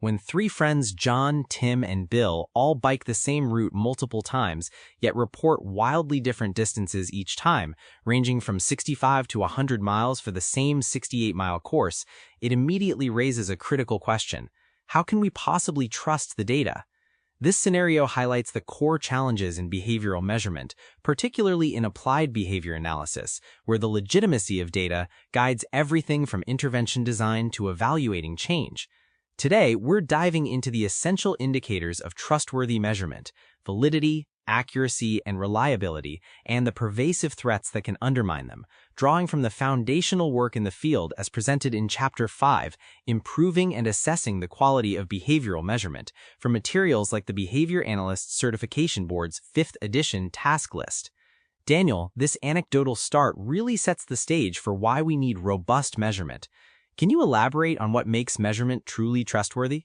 When three friends, John, Tim, and Bill, all bike the same route multiple times, yet report wildly different distances each time, ranging from 65 to 100 miles for the same 68-mile course, it immediately raises a critical question. How can we possibly trust the data? This scenario highlights the core challenges in behavioral measurement, particularly in applied behavior analysis, where the legitimacy of data guides everything from intervention design to evaluating change. Today, we're diving into the essential indicators of trustworthy measurement: validity, accuracy, and reliability, and the pervasive threats that can undermine them, drawing from the foundational work in the field as presented in Chapter 5, Improving and Assessing the Quality of Behavioral Measurement, from materials like the Behavior Analyst Certification Board's 5th edition task list. Daniel, this anecdotal start really sets the stage for why we need robust measurement. Can you elaborate on what makes measurement truly trustworthy?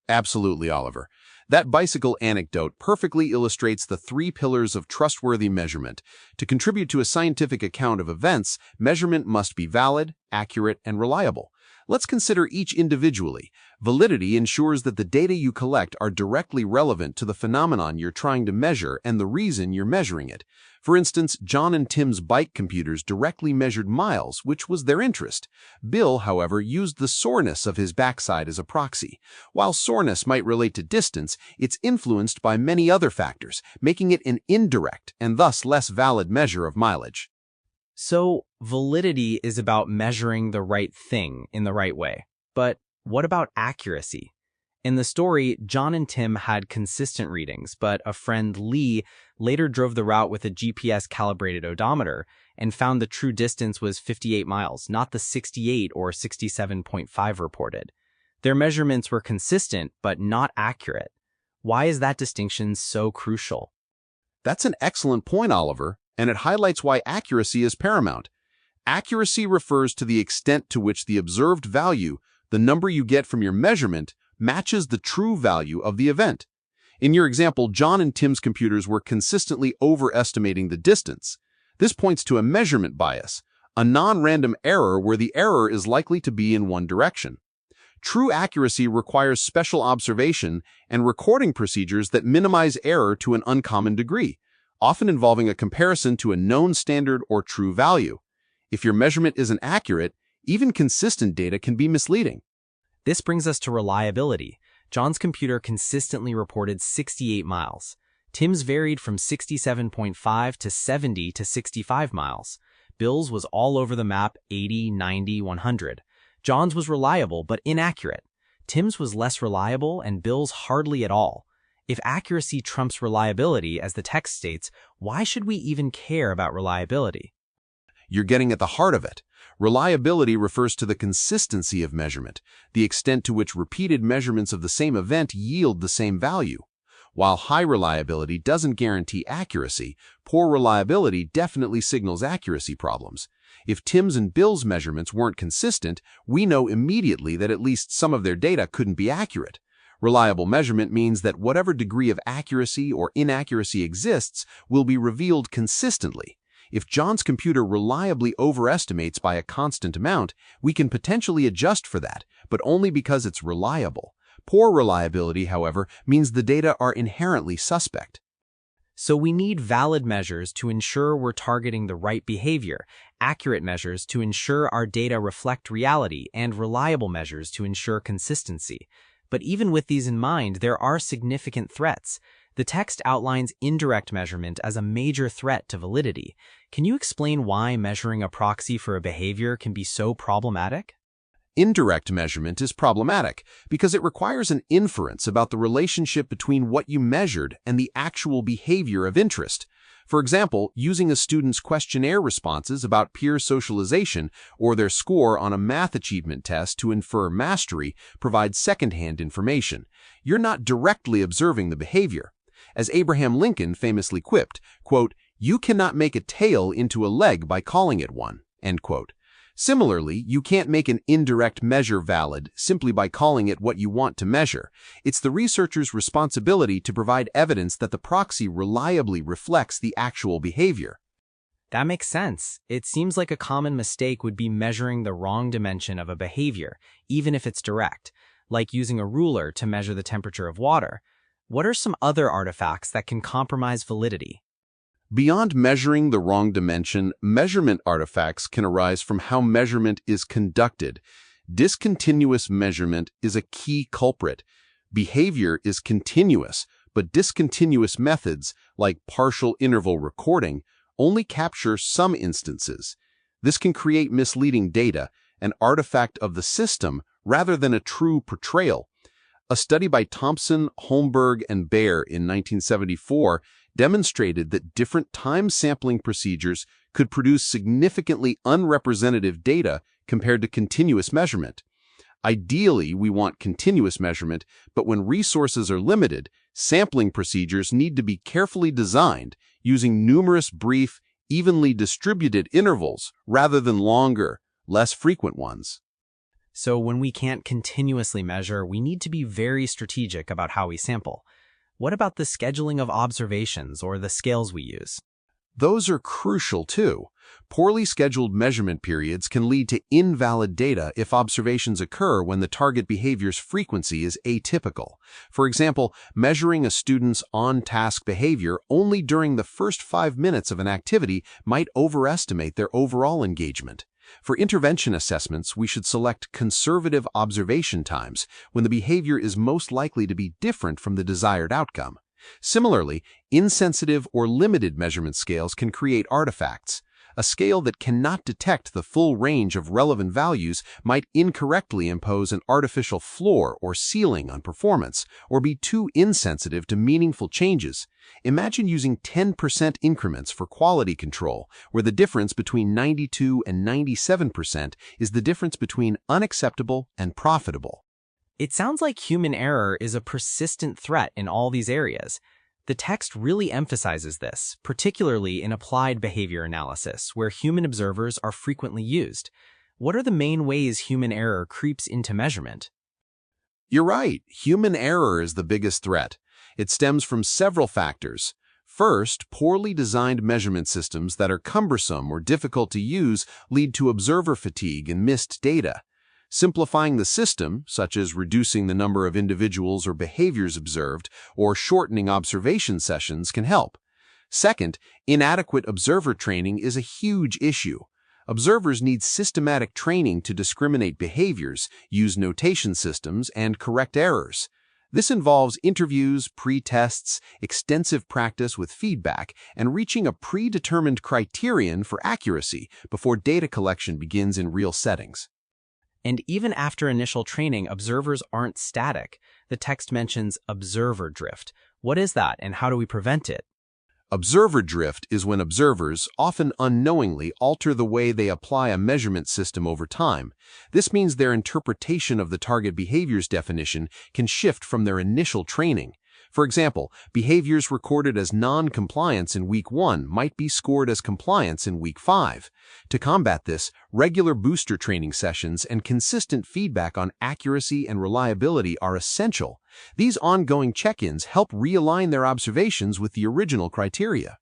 Absolutely, Oliver. That bicycle anecdote perfectly illustrates the three pillars of trustworthy measurement. To contribute to a scientific account of events, measurement must be valid, accurate, and reliable. Let's consider each individually. Validity ensures that the data you collect are directly relevant to the phenomenon you're trying to measure and the reason you're measuring it. For instance, John and Tim's bike computers directly measured miles, which was their interest. Bill, however, used the soreness of his backside as a proxy. While soreness might relate to distance, it's influenced by many other factors, making it an indirect and thus less valid measure of mileage. So, validity is about measuring the right thing in the right way. But what about accuracy? In the story, John and Tim had consistent readings, but a friend, Lee, later drove the route with a GPS-calibrated odometer and found the true distance was 58 miles, not the 68 or 67.5 reported. Their measurements were consistent, but not accurate. Why is that distinction so crucial? That's an excellent point, Oliver, and it highlights why accuracy is paramount. Accuracy refers to the extent to which the observed value, the number you get from your measurement, matches the true value of the event. In your example, John and Tim's computers were consistently overestimating the distance. This points to a measurement bias, a non-random error where the error is likely to be in one direction. True accuracy requires special observation and recording procedures that minimize error to an uncommon degree, often involving a comparison to a known standard or true value. If your measurement isn't accurate, even consistent data can be misleading. This brings us to reliability. John's computer consistently reported 68 miles. Tim's varied from 67.5 to 70 to 65 miles. Bill's was all over the map, 80, 90, 100. John's was reliable but inaccurate. Tim's was less reliable and Bill's hardly at all. If accuracy trumps reliability, as the text states, why should we even care about reliability? You're getting at the heart of it. Reliability refers to the consistency of measurement, the extent to which repeated measurements of the same event yield the same value. While high reliability doesn't guarantee accuracy, poor reliability definitely signals accuracy problems. If Tim's and Bill's measurements weren't consistent, we know immediately that at least some of their data couldn't be accurate. Reliable measurement means that whatever degree of accuracy or inaccuracy exists will be revealed consistently. If John's computer reliably overestimates by a constant amount, we can potentially adjust for that, but only because it's reliable. Poor reliability, however, means the data are inherently suspect. So we need valid measures to ensure we're targeting the right behavior, accurate measures to ensure our data reflect reality, and reliable measures to ensure consistency. But even with these in mind, there are significant threats. The text outlines indirect measurement as a major threat to validity. Can you explain why measuring a proxy for a behavior can be so problematic? Indirect measurement is problematic because it requires an inference about the relationship between what you measured and the actual behavior of interest. For example, using a student's questionnaire responses about peer socialization or their score on a math achievement test to infer mastery provides secondhand information. You're not directly observing the behavior. As Abraham Lincoln famously quipped, quote, "You cannot make a tail into a leg by calling it one," end quote. Similarly, you can't make an indirect measure valid simply by calling it what you want to measure. It's the researcher's responsibility to provide evidence that the proxy reliably reflects the actual behavior. That makes sense. It seems like a common mistake would be measuring the wrong dimension of a behavior, even if it's direct. like using a ruler to measure the temperature of water. What are some other artifacts that can compromise validity? Beyond measuring the wrong dimension, measurement artifacts can arise from how measurement is conducted. Discontinuous measurement is a key culprit. Behavior is continuous, but discontinuous methods, like partial interval recording, only capture some instances. This can create misleading data, an artifact of the system rather than a true portrayal. A study by Thompson, Holmberg, and Baer in 1974 demonstrated that different time sampling procedures could produce significantly unrepresentative data compared to continuous measurement. Ideally, we want continuous measurement, but when resources are limited, sampling procedures need to be carefully designed using numerous brief, evenly distributed intervals rather than longer, less frequent ones. So when we can't continuously measure, we need to be very strategic about how we sample. What about the scheduling of observations or the scales we use? Those are crucial too. Poorly scheduled measurement periods can lead to invalid data if observations occur when the target behavior's frequency is atypical. For example, measuring a student's on-task behavior only during the first 5 minutes of an activity might overestimate their overall engagement. For intervention assessments, we should select conservative observation times when the behavior is most likely to be different from the desired outcome. Similarly, insensitive or limited measurement scales can create artifacts. A scale that cannot detect the full range of relevant values might incorrectly impose an artificial floor or ceiling on performance, or be too insensitive to meaningful changes. Imagine using 10% increments for quality control, where the difference between 92 and 97% is the difference between unacceptable and profitable. It sounds like human error is a persistent threat in all these areas. The text really emphasizes this, particularly in applied behavior analysis, where human observers are frequently used. What are the main ways human error creeps into measurement? You're right, human error is the biggest threat. It stems from several factors. First, poorly designed measurement systems that are cumbersome or difficult to use lead to observer fatigue and missed data. Simplifying the system, such as reducing the number of individuals or behaviors observed or shortening observation sessions, can help. Second, inadequate observer training is a huge issue. Observers need systematic training to discriminate behaviors, use notation systems, and correct errors. This involves interviews, pre-tests, extensive practice with feedback, and reaching a predetermined criterion for accuracy before data collection begins in real settings. And even after initial training, observers aren't static. The text mentions observer drift. What is that, and how do we prevent it? Observer drift is when observers, often unknowingly, alter the way they apply a measurement system over time. This means their interpretation of the target behavior's definition can shift from their initial training. For example, behaviors recorded as non-compliance in week 1 might be scored as compliance in week 5. To combat this, regular booster training sessions and consistent feedback on accuracy and reliability are essential. These ongoing check-ins help realign their observations with the original criteria.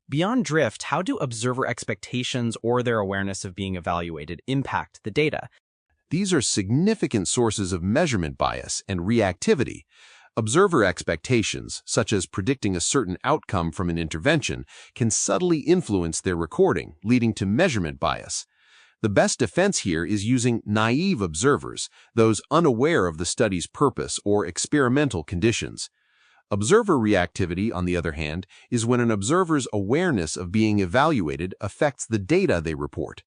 Beyond drift, how do observer expectations or their awareness of being evaluated impact the data? These are significant sources of measurement bias and reactivity. Observer expectations, such as predicting a certain outcome from an intervention, can subtly influence their recording, leading to measurement bias. The best defense here is using naive observers, those unaware of the study's purpose or experimental conditions. Observer reactivity, on the other hand, is when an observer's awareness of being evaluated affects the data they report.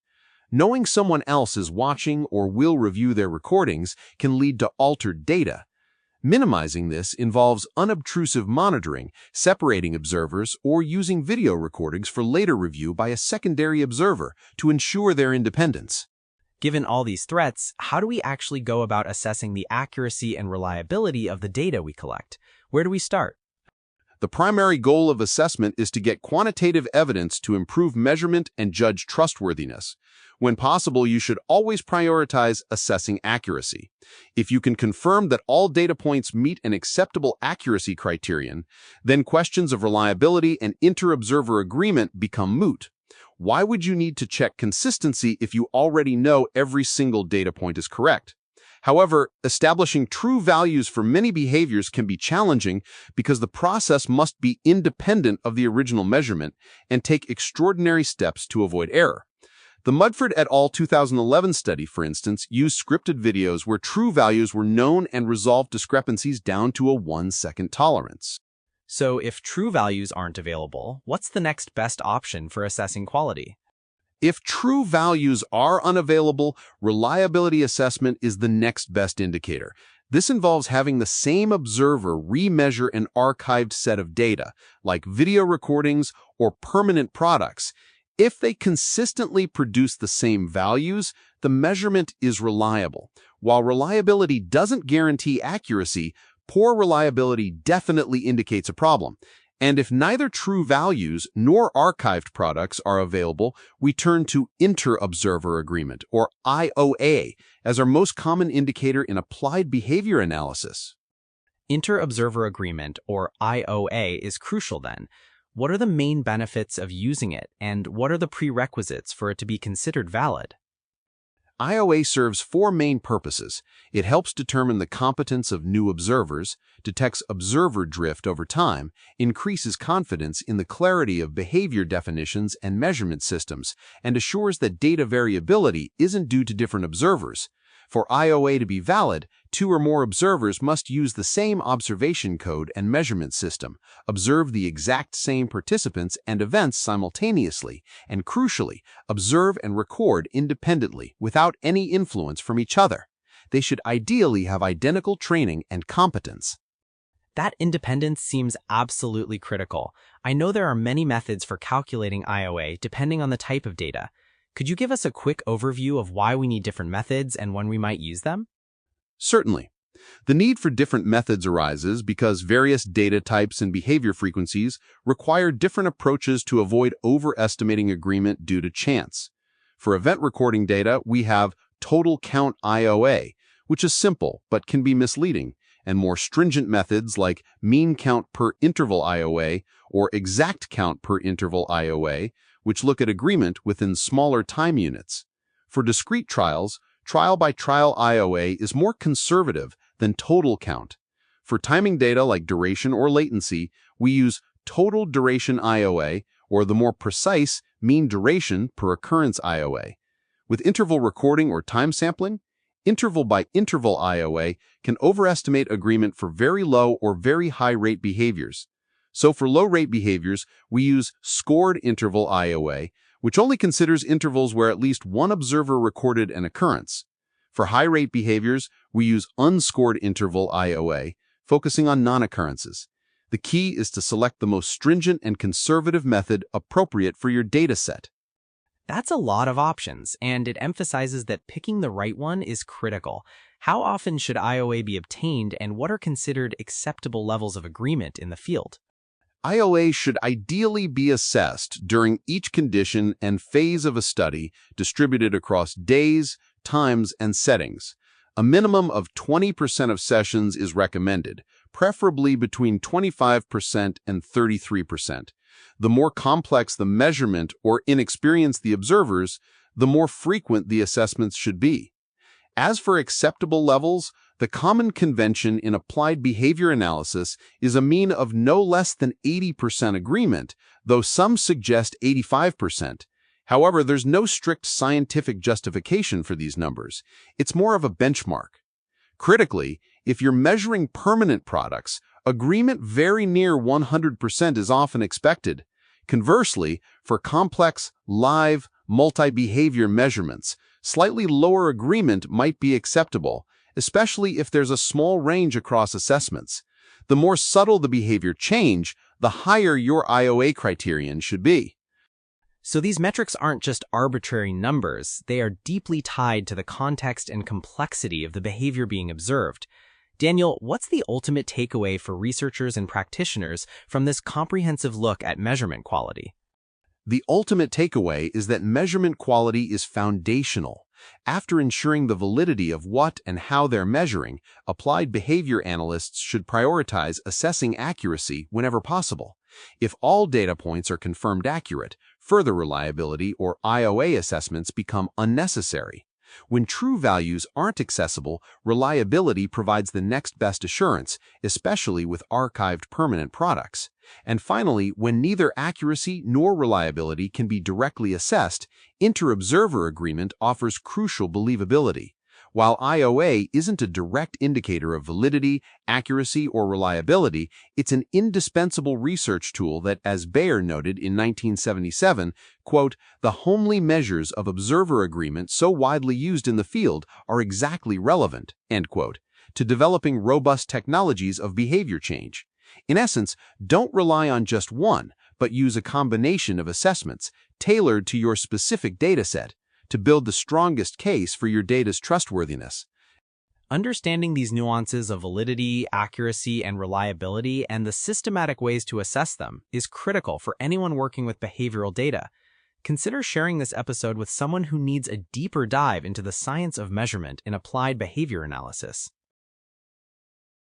Knowing someone else is watching or will review their recordings can lead to altered data. Minimizing this involves unobtrusive monitoring, separating observers, or using video recordings for later review by a secondary observer to ensure their independence. Given all these threats, how do we actually go about assessing the accuracy and reliability of the data we collect? Where do we start? The primary goal of assessment is to get quantitative evidence to improve measurement and judge trustworthiness. When possible, you should always prioritize assessing accuracy. If you can confirm that all data points meet an acceptable accuracy criterion, then questions of reliability and inter-observer agreement become moot. Why would you need to check consistency if you already know every single data point is correct? However, establishing true values for many behaviors can be challenging because the process must be independent of the original measurement and take extraordinary steps to avoid error. The Mudford et al. 2011 study, for instance, used scripted videos where true values were known and resolved discrepancies down to a 1-second tolerance. So if true values aren't available, what's the next best option for assessing quality? If true values are unavailable, reliability assessment is the next best indicator. This involves having the same observer remeasure an archived set of data, like video recordings or permanent products. If they consistently produce the same values, the measurement is reliable. While reliability doesn't guarantee accuracy, poor reliability definitely indicates a problem. And if neither true values nor archived products are available, we turn to Inter-Observer Agreement, or IOA, as our most common indicator in applied behavior analysis. Inter-Observer Agreement, or IOA, is crucial then. What are the main benefits of using it, and what are the prerequisites for it to be considered valid? IOA serves four main purposes. It helps determine the competence of new observers, detects observer drift over time, increases confidence in the clarity of behavior definitions and measurement systems, and assures that data variability isn't due to different observers. For IOA to be valid, two or more observers must use the same observation code and measurement system, observe the exact same participants and events simultaneously, and crucially, observe and record independently without any influence from each other. They should ideally have identical training and competence. That independence seems absolutely critical. I know there are many methods for calculating IOA depending on the type of data. Could you give us a quick overview of why we need different methods and when we might use them? Certainly. The need for different methods arises because various data types and behavior frequencies require different approaches to avoid overestimating agreement due to chance. For event recording data, we have total count IOA, which is simple but can be misleading, and more stringent methods like mean count per interval IOA or exact count per interval IOA, which look at agreement within smaller time units. For discrete trials, trial-by-trial IOA is more conservative than total count. For timing data like duration or latency, we use total duration IOA, or the more precise mean duration per occurrence IOA. With interval recording or time sampling, interval-by-interval IOA can overestimate agreement for very low or very high rate behaviors. So for low-rate behaviors, we use scored interval IOA, which only considers intervals where at least one observer recorded an occurrence. For high-rate behaviors, we use unscored interval IOA, focusing on non-occurrences. The key is to select the most stringent and conservative method appropriate for your dataset. That's a lot of options, and it emphasizes that picking the right one is critical. How often should IOA be obtained, and what are considered acceptable levels of agreement in the field? IOA should ideally be assessed during each condition and phase of a study, distributed across days, times, and settings. A minimum of 20% of sessions is recommended, preferably between 25% and 33%. The more complex the measurement or inexperienced the observers, the more frequent the assessments should be. As for acceptable levels, the common convention in applied behavior analysis is a mean of no less than 80% agreement, though some suggest 85%. However, there's no strict scientific justification for these numbers. It's more of a benchmark. Critically, if you're measuring permanent products, agreement very near 100% is often expected. Conversely, for complex, live, multi-behavior measurements, slightly lower agreement might be acceptable, especially if there's a small range across assessments. The more subtle the behavior change, the higher your IOA criterion should be. So these metrics aren't just arbitrary numbers, they are deeply tied to the context and complexity of the behavior being observed. Daniel, what's the ultimate takeaway for researchers and practitioners from this comprehensive look at measurement quality? The ultimate takeaway is that measurement quality is foundational. After ensuring the validity of what and how they're measuring, applied behavior analysts should prioritize assessing accuracy whenever possible. If all data points are confirmed accurate, further reliability or IOA assessments become unnecessary. When true values aren't accessible, reliability provides the next best assurance, especially with archived permanent products. And finally, when neither accuracy nor reliability can be directly assessed, inter-observer agreement offers crucial believability. While IOA isn't a direct indicator of validity, accuracy, or reliability, it's an indispensable research tool that, as Bayer noted in 1977, quote, "The homely measures of observer agreement so widely used in the field are exactly relevant," end quote, to developing robust technologies of behavior change. In essence, don't rely on just one, but use a combination of assessments tailored to your specific dataset to build the strongest case for your data's trustworthiness. Understanding these nuances of validity, accuracy, and reliability and the systematic ways to assess them is critical for anyone working with behavioral data. Consider sharing this episode with someone who needs a deeper dive into the science of measurement in applied behavior analysis.